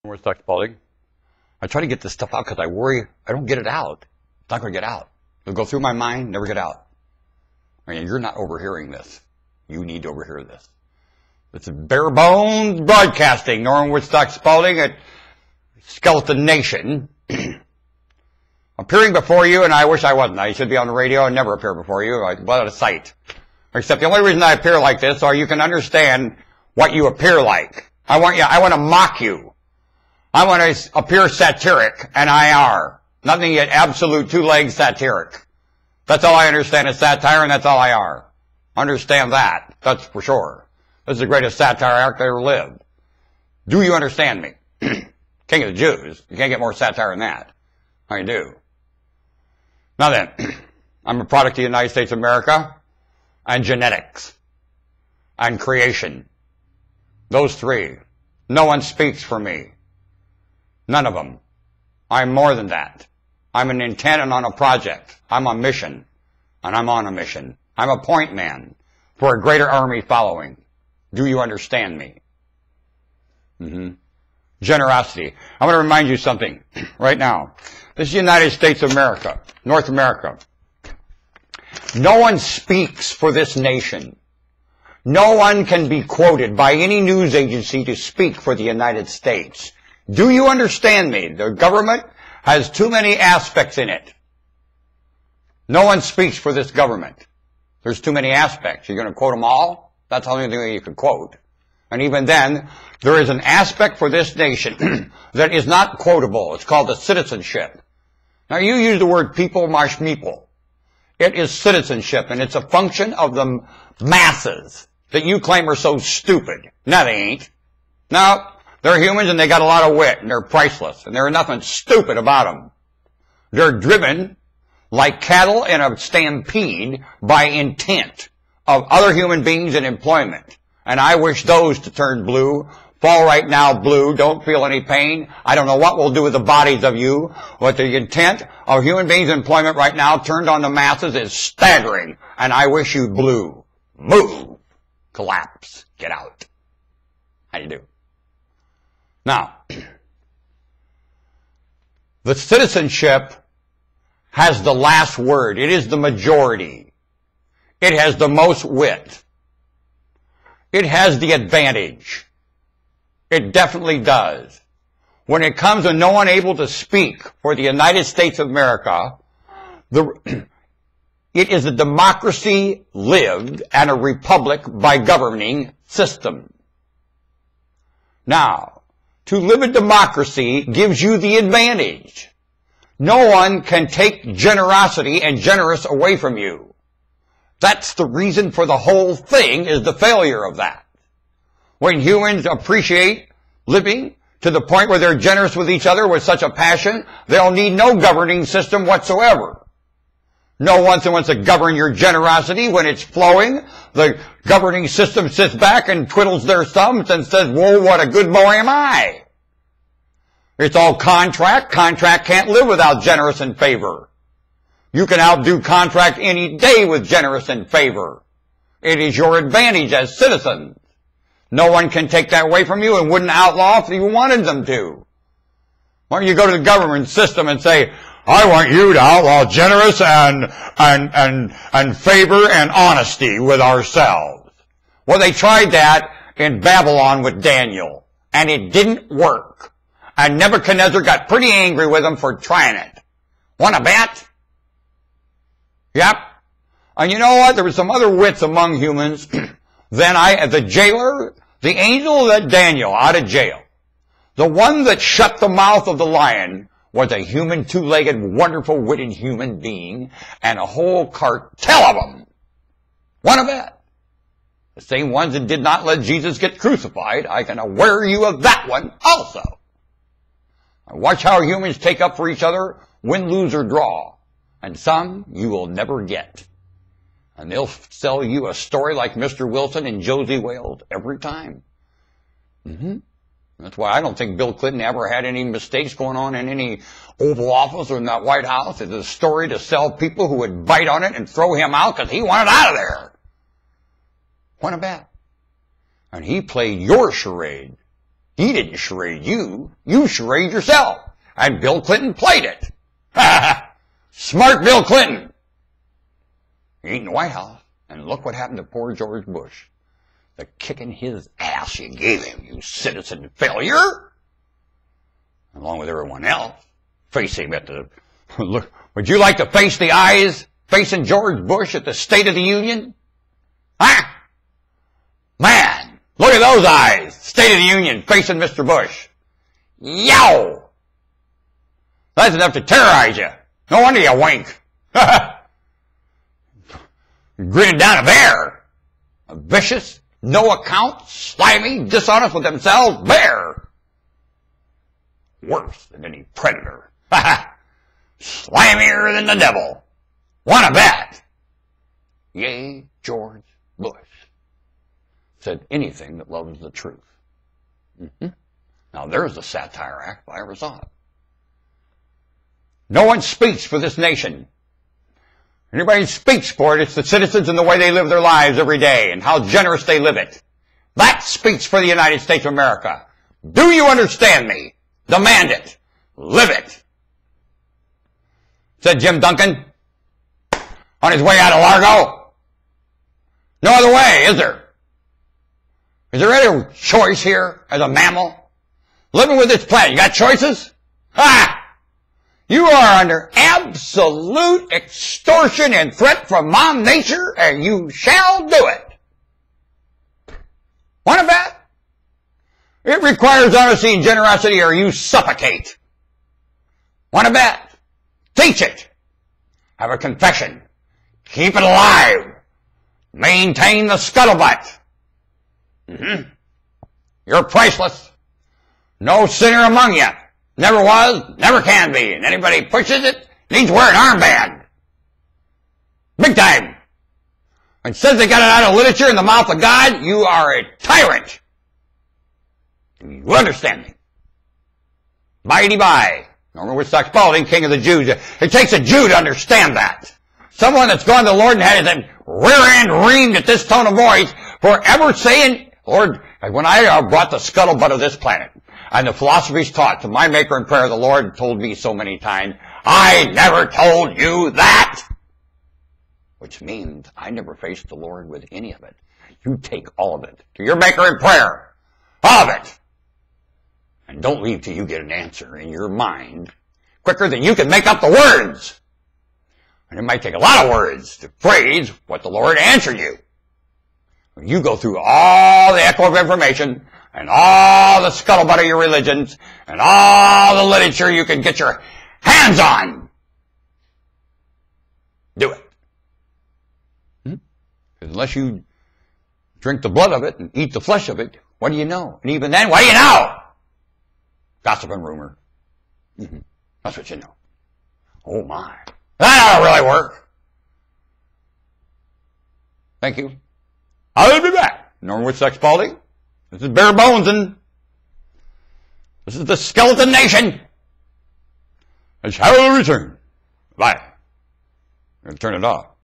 Woodstock, Spalding. I try to get this stuff out because I worry I don't get it out. It's not going to get out. It'll go through my mind, never get out. I mean, you're not overhearing this. You need to overhear this. This is bare bones broadcasting. Norman Woodstock, Spalding at Skeleton Nation. Appearing before you, and I wish I wasn't. I should be on the radio and never appear before you. What a sight. Except the only reason I appear like this, so you can understand what you appear like. I want to mock you. I want to appear satiric, and I are. Nothing yet absolute two-legged satiric. That's all I understand is satire, and that's all I are. Understand that. That's for sure. This is the greatest satire act that ever lived. Do you understand me? King of the Jews. You can't get more satire than that. I do. Now then, I'm a product of the United States of America and genetics and creation. Those three. No one speaks for me. None of them. I'm more than that. I'm an intent and on a project. I'm on mission. And I'm on a mission. I'm a point man for a greater army following. Do you understand me? Generosity. I want to remind you something right now. This is the United States of America, North America. No one speaks for this nation. No one can be quoted by any news agency to speak for the United States. Do you understand me? The government has too many aspects in it. No one speaks for this government. There's too many aspects. You're going to quote them all? That's the only thing you can quote. And even then, there is an aspect for this nation that is not quotable. It's called the citizenship. Now, you use the word people, marsh meeple. It is citizenship, and it's a function of the masses that you claim are so stupid. No, they ain't. No, they're humans, and they got a lot of wit, and they're priceless, and there's nothing stupid about them. They're driven like cattle in a stampede by intent of other human beings in employment. And I wish those to turn blue. Fall right now blue. Don't feel any pain. I don't know what we'll do with the bodies of you. But the intent of human beings in employment right now turned on the masses is staggering. And I wish you blue. Move. Collapse. Get out. How you do? Now, the citizenship has the last word. It is the majority. It has the most wit. It has the advantage. It definitely does. When it comes to no one able to speak for the United States of America, it is a democracy lived and a republic by governing system. Now, to live a democracy gives you the advantage. No one can take generosity and generous away from you. That's the reason for the whole thing is the failure of that. When humans appreciate living to the point where they're generous with each other with such a passion, they'll need no governing system whatsoever. No one wants to govern your generosity when it's flowing. The governing system sits back and twiddles their thumbs and says, whoa, what a good boy am I. It's all contract. Contract can't live without generous and favor. You can outdo contract any day with generous and favor. It is your advantage as citizens. No one can take that away from you and wouldn't outlaw if you wanted them to. Why don't you go to the government system and say, I want you to outlaw generous and favor and honesty with ourselves. Well, they tried that in Babylon with Daniel, and it didn't work. And Nebuchadnezzar got pretty angry with them for trying it. Want to bet? Yep. And you know what? There were some other wits among humans than the jailer, the angel that Daniel out of jail. The one that shut the mouth of the lion was a human, two-legged, wonderful, witted human being, and a whole cartel of them. One of that. The same ones that did not let Jesus get crucified. I can aware you of that one also. Watch how humans take up for each other, win, lose, or draw. And some you will never get. And they'll sell you a story like Mr. Wilson and Josie Wales every time. That's why I don't think Bill Clinton ever had any mistakes going on in any Oval Office or in that White House. It's a story to sell people who would bite on it and throw him out because he wanted out of there. What a bet. And he played your charade. He didn't charade you. You charade yourself. And Bill Clinton played it. Smart Bill Clinton. He ain't in the White House. And look what happened to poor George Bush. The kicking his ass you gave him, you citizen failure. Along with everyone else. Face him at the... Look, would you like to face the eyes facing George Bush at the State of the Union? Huh? Man, look at those eyes. State of the Union facing Mr. Bush. Yow! That's enough to terrorize you. No wonder you wink. Grinning down a bear. A vicious, no account, slimy, dishonest with themselves bear. Worse than any predator. Slimier than the devil. Wanna bet? Yea, George Bush said anything that loves the truth. Now there's a satire act if I ever saw it. No one speaks for this nation. Anybody speaks for it, it's the citizens and the way they live their lives every day and how generous they live it. That speaks for the United States of America. Do you understand me? Demand it. Live it. Said Jim Duncan on his way out of Largo. No other way, is there? Is there any choice here as a mammal? Living with this planet, you got choices? Ha! You are under absolute extortion and threat from Mom Nature, and you shall do it. Want to bet? It requires honesty and generosity, or you suffocate. Want to bet? Teach it. Have a confession. Keep it alive. Maintain the scuttlebutt. You're priceless. No sinner among you. Never was, never can be. And anybody pushes it needs to wear an armband. Big time. And says they got it out of literature in the mouth of God, you are a tyrant. You understand me? Mighty by. Norman Woodstock Spalding, king of the Jews. It takes a Jew to understand that. Someone that's gone to the Lord and had his rear end reamed at this tone of voice for ever saying, Lord, when I brought the scuttlebutt of this planet, and the philosophies taught to my maker in prayer, the Lord told me so many times, I never told you that. Which means I never faced the Lord with any of it. You take all of it to your maker in prayer. All of it. And don't leave till you get an answer in your mind quicker than you can make up the words. And it might take a lot of words to phrase what the Lord answered you. You go through all the echo of information and all the scuttlebutt of your religions and all the literature you can get your hands on. Do it. Unless you drink the blood of it and eat the flesh of it, what do you know? And even then, what do you know? Gossip and rumor. That's what you know. Oh my. That ought to really work. Thank you. I'll be back. Norman Woodstock Spalding. This is bare bones and this is the skeleton nation. I shall return. Bye. I'm going to turn it off.